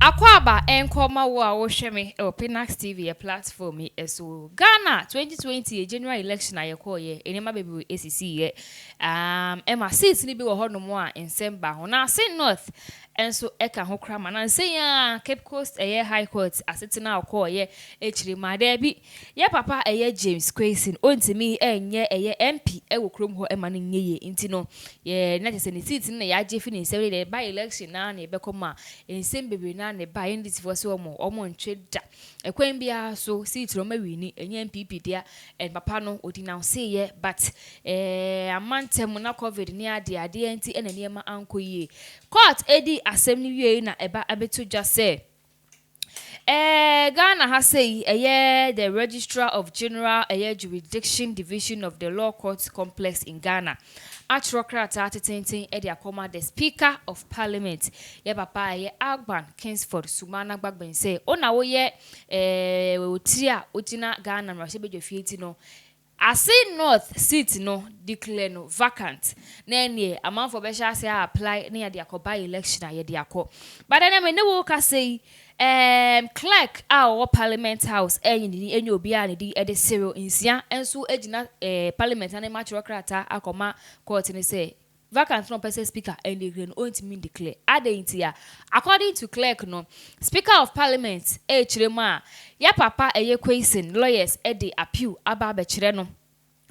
Akwaba enkoma wo a wo hwe me o Pinax TV platform so Ghana 2020 general election ayeko ye enema bebi esisi ye ema seats ni bi wo hono mo a December ho na Assin North enso eka ho krama na nsen ya Cape Coast High Court asetina akọ ye echiri ma da bi ye papa James Quason ontimi enye MP ewo krom ho ema no nyeye inti no ye na tese ni seat na ya je fi ni nsem de by election na na ebekoma ensem bebre na ne ba ndisi fo se omo ntwe da ekwen bia so seat ro ma wini enye MPP dia papa no odinounce ye but amantem na covid ni ade enti enani ma ankoye court edi asem ni wie na eba abeto dwa se Ghana has say the Registrar of General Jurisdiction Division of the Law Court Complex in Ghana. Atrokrata atitentin edi akoma the Speaker of Parliament. Ye papa Agban Kingsford Sumana Gbagben say ona wo ye otia otina Ghana mrasebe dwefie no Assin North seat no declare no vacant. Na enie amanfo be sha say apply na ye de akoba election ye de akọ. But then me ne wo ka say clerk our parliament house enyi obi a ne di e de zero insia enso agina parliament na ma chirokrata akoma court ni say vacant no person speaker and the green won't mean declare adentia according to clerk no speaker of parliament chirema ya papa Quason lawyers e de appeal aba be chire no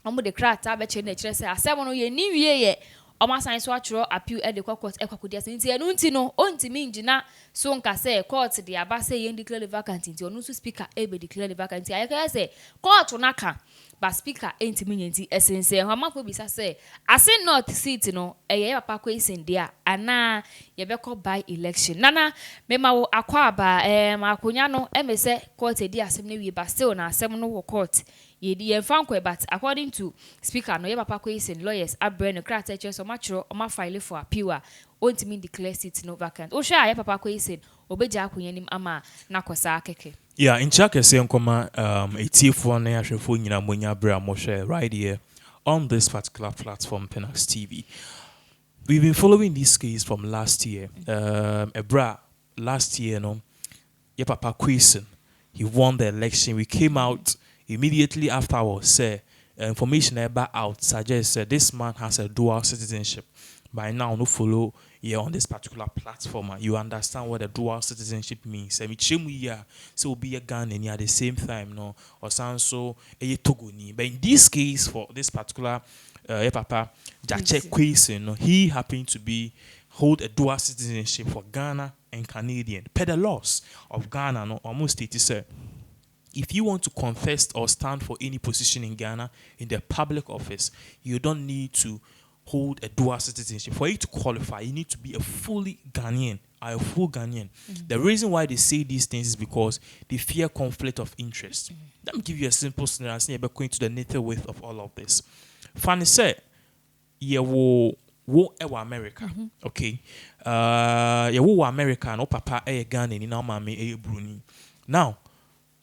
omo de krata be chire na chire say asem no ye ni wie ye Oma sign so atro appeal e de court ekwakodia nti enu nti no ontimi ngina so nka say court de aba say ye declare vacant nti onu so speaker e be declare vacant ayeka say court naka but speaker entimi nti esense ho amafo bisa say Assin North seat no eye papa Quason dia ana ye be call by election nana mema wo akwaba akonya no me say court di asem na wie but still na asem no wo court ye fankwe but according to speaker no ye papa Quason lawyers abre no krata che so matro o ma file for appeal a ontimi declare seat no vacant o sha ye papa Quason obeja akonya nim ama na kosa akeke. Yeah, in Chaka Senkoma, a T4 Nashafo Nina Munya Bra Moshe right here on this particular platform, Pinax TV. We've been following this case from last year. Last year, no, your papa Quason, he won the election. We came out immediately afterwards, say, information about out suggests this man has a dual citizenship. By now, no follow here on this particular platform. You understand what a dual citizenship means. So be a Ghanaian at the same time, no, or so a Togoni. But in this case, for this particular papa Jache Quason, no, he happened to hold a dual citizenship for Ghana and Canadian. Per the laws of Ghana, no, almost 80%. If you want to contest or stand for any position in Ghana in the public office, you don't need to hold a dual citizenship. For you to qualify, you need to be a fully Ghanaian, a full Ghanaian. The reason why they say these things is because they fear conflict of interest. Let me give you a simple scenario. I'm going to the nitty width of all of this. Fanny said, "Yeah, wo America, okay? Yeah, wo America. No papa, Ghana, ni na mama, Bruni. Now,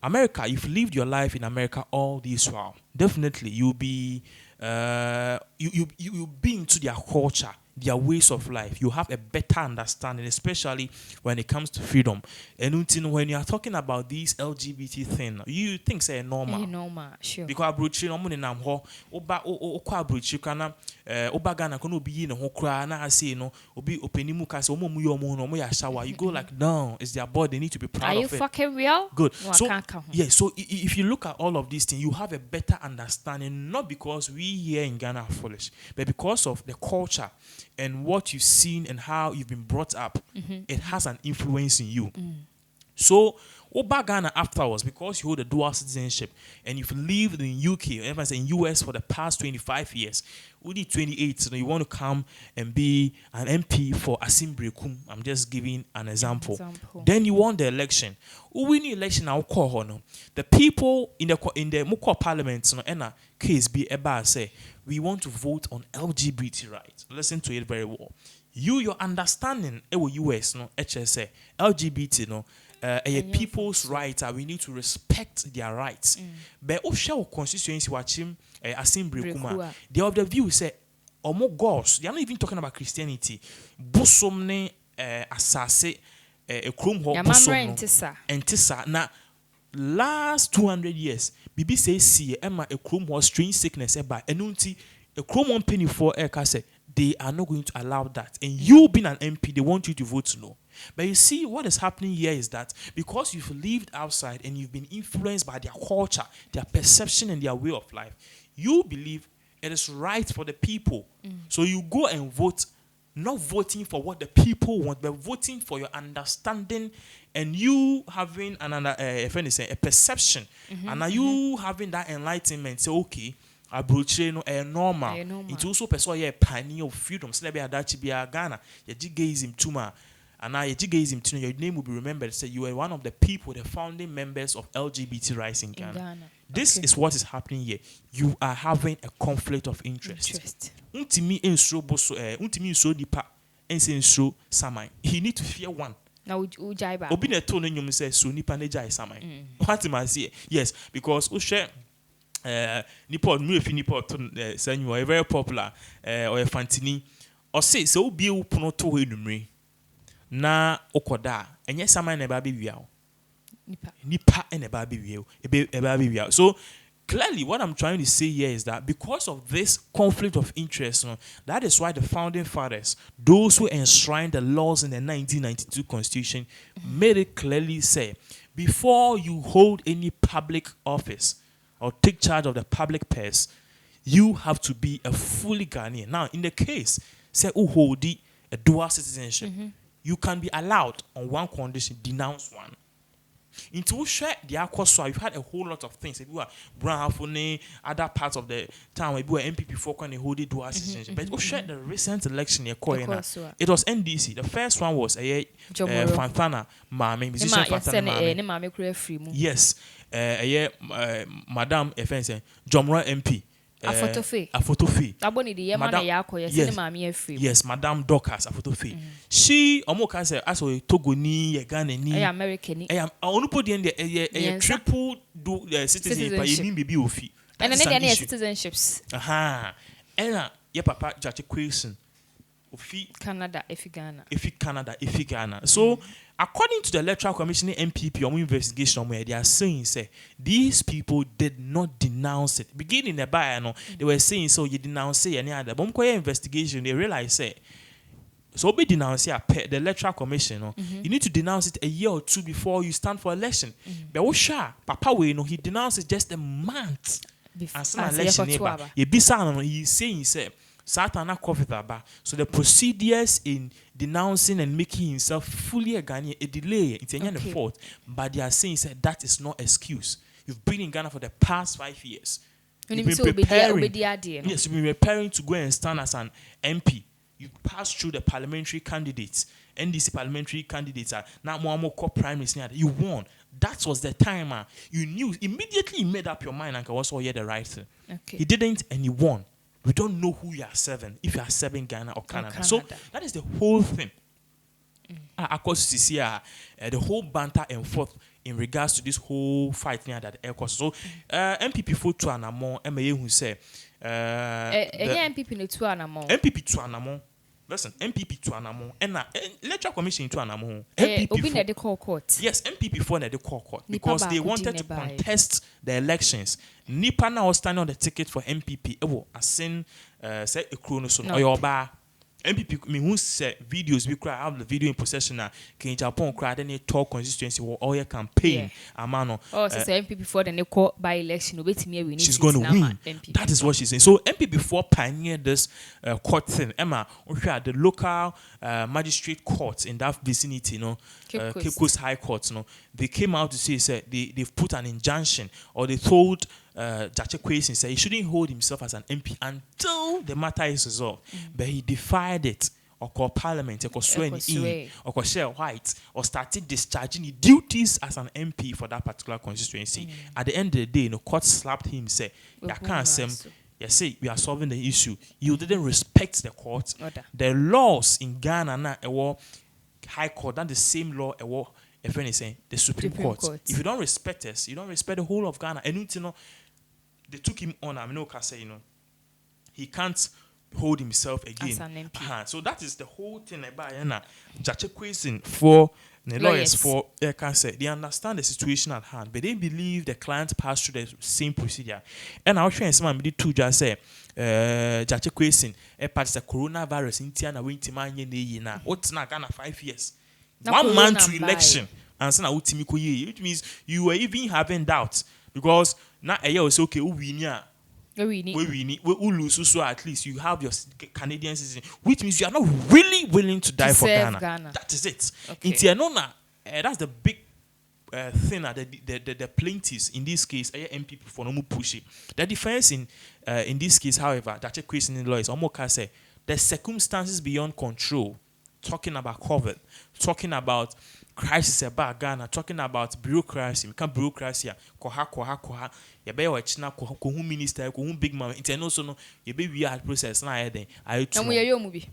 America, if you lived your life in America all this while, definitely you'll be you be into their culture, their ways of life. You have a better understanding, especially when it comes to freedom. And when you are talking about these LGBT thing, you think say normal. Normal, sure. Because abrochi no money nam ho oba abrochi kana oba Ghana kono obi ne ho kra na say no obi openimu ka say omo yo mo no mo ya shower. You go like no, it's their body, they need to be proud of it. Are you fucking real? Good. So yeah, so if you look at all of these things, you have a better understanding, not because we here in Ghana are foolish, but because of the culture and what you've seen and how you've been brought up. It has an influence in you. So, Oba Ghana afterwards, because you hold a dual citizenship and you've lived in UK, or even in US for the past 25 years, only 28, so you want to come and be an MP for Assin Brekum. I'm just giving an example. Then you won the election. Who win the election? I'll call her. The people in the Mukwa Parliament, and a case be about say we want to vote on LGBT rights. Listen to it very well. Your understanding, US, no, HSA, LGBT, no. A people's rights, we need to respect their rights. But Osha constituency watching Assin Brekuma, they have the view say, more gods, they are not even talking about Christianity. Bosomne assase a chrome hole Yamamra intisa. entisa na last 200 years bibi say see Emma a chrome hole strange sickness eba enunti a chrome one penny for air say they are not going to allow that, and you being an MP they want you to vote no. But you see what is happening here is that because you've lived outside and you've been influenced by their culture, their perception and their way of life, you believe it is right for the people. So you go and vote, not voting for what the people want, but voting for your understanding and you having a perception. And are you having that enlightenment? Say, okay, abrochire no normal. It also persuade a pioneer of freedom. So be adachi be a Ghana. Ye jigaism tuma. And now your name will be remembered. Say you were one of the people, the founding members of LGBT rights in Ghana. This is what is happening here. You are having a conflict of interest. Untimi enso boso untimi enso dipa enso samai. He need to fear one. Now ujaiba. Obi na to no nyum say so nipa na jai samai. What am I say? Yes, because we share nipa mu efi nipa to say you are very popular or a fantini or say so obi e upono to ho enumre. Na okoda enye samai na ba be wia nipa and a baby wheel. So clearly what I'm trying to say here is that because of this conflict of interest, that is why the founding fathers, those who enshrined the laws in the 1992 constitution, made it clearly say before you hold any public office or take charge of the public purse, you have to be a fully Ghanaian. Now in the case say who hold a dual citizenship, you can be allowed on one condition, denounce one. Into share the aqua, you've had a whole lot of things. If you are brown other parts of the town, if you were MPP for can hold it dual citizenship. But share the recent election it was NDC. The first one was a Fantana Mame, musician Fantana Mame. Yes, Madam Efense, Jomra MP. A photo fee. Yes, Madame Dorcas, a photo fee. She almost said, as a Togoni, a Ghana, American. I am only put in the triple citizenship by you baby of fee. And then any citizenships. Aha. And your papa judge a question. Canada, if Ghana. So, according to the Electoral Commission MPP on investigation, where they are saying, say, these people did not denounce it. Beginning the buy, they were saying, so you denounce it, any other. But investigation, they realize, say, so be denounce the Electoral Commission. You need to denounce it a year or two before you stand for election. But Papa, he denounced it just a month. As an election neighbor, he's saying, say. Satana Kofitaba. So the procedures in denouncing and making himself fully a Ghanaian, a delay, it's a fault. But they are saying that is not excuse. You've been in Ghana for the past 5 years. You've been preparing. Yes, you've been preparing to go and stand as an MP. You passed through the parliamentary candidates. NDC parliamentary candidates are now more prime minister. You won. That was the time. You knew immediately. You made up your mind and also hear the right thing. He didn't, and he won. We don't know who you are serving, if you are serving Ghana or Canada. So that is the whole thing. Of course, you see the whole banter and forth in regards to this whole fight near that air course. So MPP for two and more, MA who say MPP two and more. MPP two and more. Listen, MPP two and more, and Electoral Commission two and more. MPP the call court. Yes, MPP for the call court because they wanted to contest the elections. Nipa now was standing on the ticket for MPP. Assin say a chronoson or your bar. MPP me who say videos we cry have the video in possession now. Can Japan cry any talk constituency or all your campaign? Amano. Oh, so say MPP for the call by election. She's going to win. That is what she's saying. So MPP for pioneered this court thing. Emma, the local magistrate courts in that vicinity, Cape Coast High Court, they came out to say they've put an injunction or they told Jache Kwesi said he shouldn't hold himself as an MP until the matter is resolved. But he defied it, or called parliament, or swearing in, or share white, or started discharging his duties as an MP for that particular constituency. At the end of the day, the court slapped him, say, "I can't say." You say we are solving the issue. You didn't respect the court. The laws in Ghana now, High Court, that's the same law. If anything, the Supreme Court. If you don't respect us, you don't respect the whole of Ghana. And they took him on. He can't hold himself again. As an MP. So that is the whole thing about Jache question for the lawyers Lawyers. for can say they understand the situation at hand, but they believe the client passed through the same procedure. And I was trying to say, two just say, Jache question, part the coronavirus in Tiana winter na what's not gonna 5 years, Na 1 month to corona election, and so now which means you were even having doubts because now a year was okay, we lose, so at least you have your Canadian citizen, which means you are not really willing to die for Ghana. That is it. Okay. In Tianona, that's the big thing that the plaintiffs in this case, MPP for no push it. The defense in this case, however, that a question in law is almost say the circumstances beyond control, talking about COVID, talking about crisis about Ghana, talking about bureaucracy. We can't bureaucracy. Koha. You be watch na kohu minister, kohu big man. It's also no. You be we hard process na then. Your movie.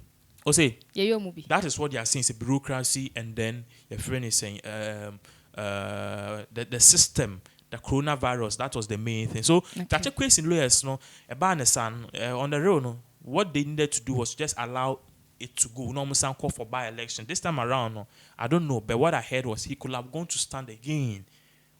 O say. Your movie. That is what they are saying. It's a bureaucracy, and then your friend is saying the system, the coronavirus. That was the main thing. So that's a question lawyers no about on the road no. What they needed to do was just allow it to go. No almost call for by-election. This time around, no, I don't know. But what I heard was he could have gone to stand again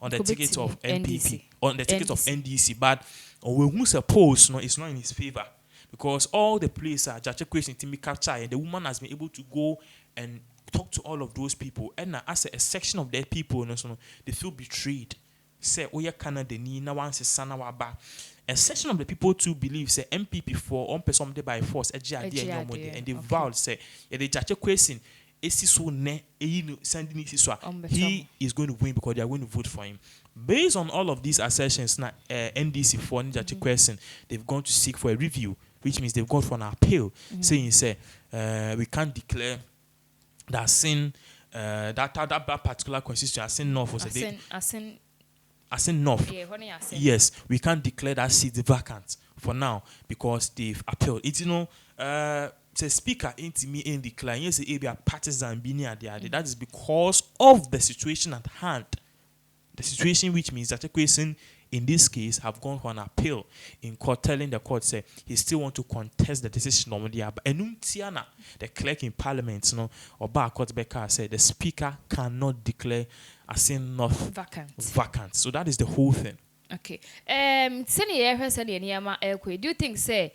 on the ticket of NPP, on the ticket of NDC. But we suppose no, it's not in his favor because all the places are just a question to me capture, and the woman has been able to go and talk to all of those people. And as a section of their people, no, so they feel betrayed. Say, oh yeah, Canada, ni na one se sana waba. A section of the people too believe say MPP for on person by force and they vowed say they judge a question he is going to win because they are going to vote for him. Based on all of these assertions, now NDC for judge a question they've gone to seek for a review, which means they've gone for an appeal, saying say we can't declare that Assin that particular constitution Assin North was Assin North. Yes, we can't declare that seat vacant for now because they've appealed. It's the speaker ain't me in decline. Yes, it be a partisan being there. That is because of the situation at hand. The situation which means that a question in this case have gone for an appeal in court, telling the court say he still want to contest the decision on the Enuntiana, the clerk in parliament, or bar court Becker said the speaker cannot declare Assin North vacant. So that is the whole thing. Okay. Do you think say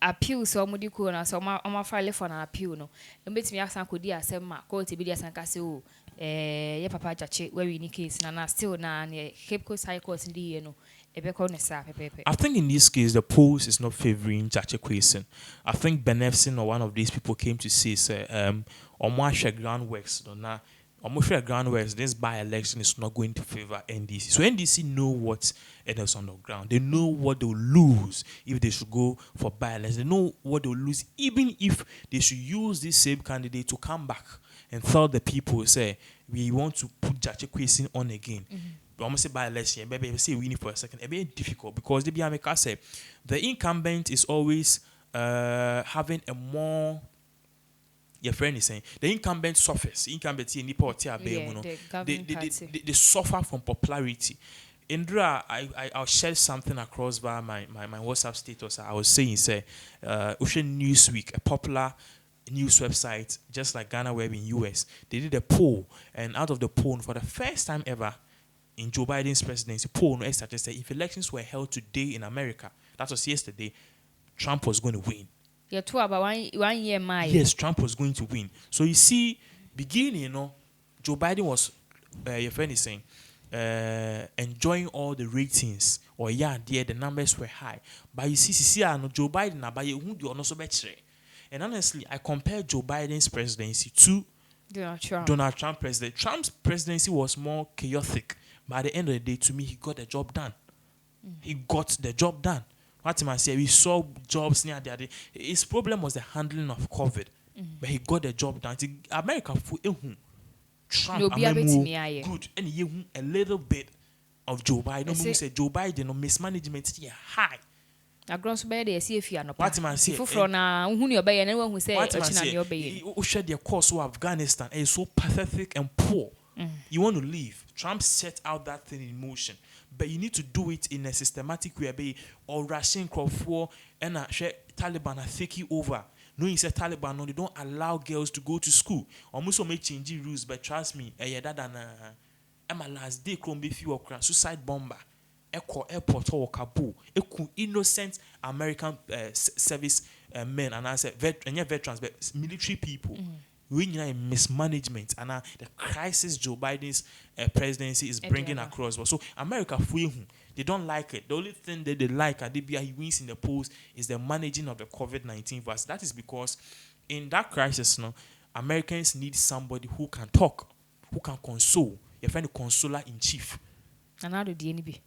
appeal so mudi ko na so ma file for an appeal no? Mbetimi asan kodi asem ma court bi asan ka say o ye papa jache where we ni case na still na Cape Coast High Court ndi no I think in this case the polls is not favoring Jache Kwesen. I think Benefsin or one of these people came to say Omwasha groundworks na groundworks, this by-election is not going to favor NDC. So NDC know what it is on the ground. They know what they'll lose if they should go for by-election. They know what they'll lose even if they should use this same candidate to come back and tell the people, say, we want to put Jache Kwesen on again. But almost say by-election, maybe say winning for a second. It's very difficult because the incumbent is always having a more... Your friend is saying the incumbent suffers. Incumbent they suffer from popularity. Indra, I'll share something across via my WhatsApp status. I was saying, say, Ocean Newsweek, a popular news website, just like Ghana Web in US, they did a poll, and out of the poll, for the first time ever in Joe Biden's presidency, poll started saying if elections were held today in America, that was yesterday, Trump was going to win. You're two about 1 year, Yes, Trump was going to win. So you see, beginning, Joe Biden was, your friend is saying, enjoying all the ratings. Or the numbers were high. But you see, Joe Biden, but you are not so better. And honestly, I compare Joe Biden's presidency to Donald Trump president. Trump's presidency was more chaotic. But at the end of the day, to me, he got the job done. He got the job done. What I say, we saw jobs near there. His problem was the handling of COVID, but he got the job done. America, Trump, good, and a little bit of Joe Biden. No, say Joe Biden, mismanagement here high. A gross bed, I see if you are not. What I say, from who you obey and anyone who say, who shared their course to Afghanistan is so pathetic and poor. You want to leave. Trump set out that thing in motion. But you need to do it in a systematic way. Or Russian crowd for and Taliban are taking over. No, he said Taliban, no, they don't allow girls to go to school. Almost may change rules, but trust me, that and my last day, Chrombe few suicide bomber. Echo airport or Kabul. Eku innocent American service men and I said veterans, but military people. We need mismanagement and the crisis Joe Biden's presidency is bringing across. So America, they don't like it. The only thing that they like, he wins in the polls, is the managing of the COVID-19 virus. That is because in that crisis, Americans need somebody who can talk, who can console. You find a consoler in chief. And how do the NB?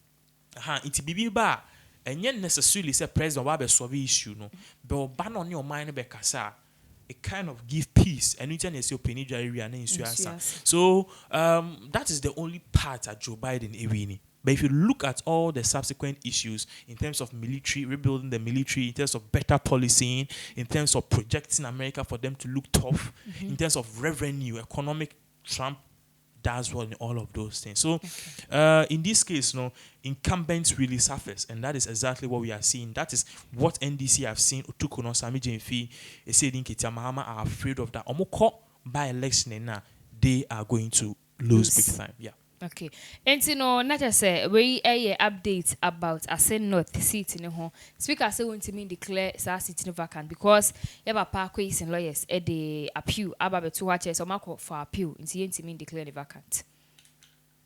It's bibi ba. And yet necessarily say president wa be solve issue no. But ban on your mind be kasa. It kind of give peace and you say opinion area na insu asa. So that is the only part that Joe Biden ewini. But if you look at all the subsequent issues in terms of military, rebuilding the military, in terms of better policing, in terms of projecting America for them to look tough, in terms of revenue, economic, Trump does well in all of those things. So in this case, incumbents really suffers, and that is exactly what we are seeing. That is what NDC have seen. Utukono Sami Jenfi, Esedin Ketia Mahama are afraid of that. Omoko by election and they are going to lose big time. Yeah. Okay. And not just say we a update about Assin North seat in the home. Speaker say want to mean declare sa seat in vacant because yaba parkways and lawyers at the appeal about to watch so mark for appeal in mean declare the vacant.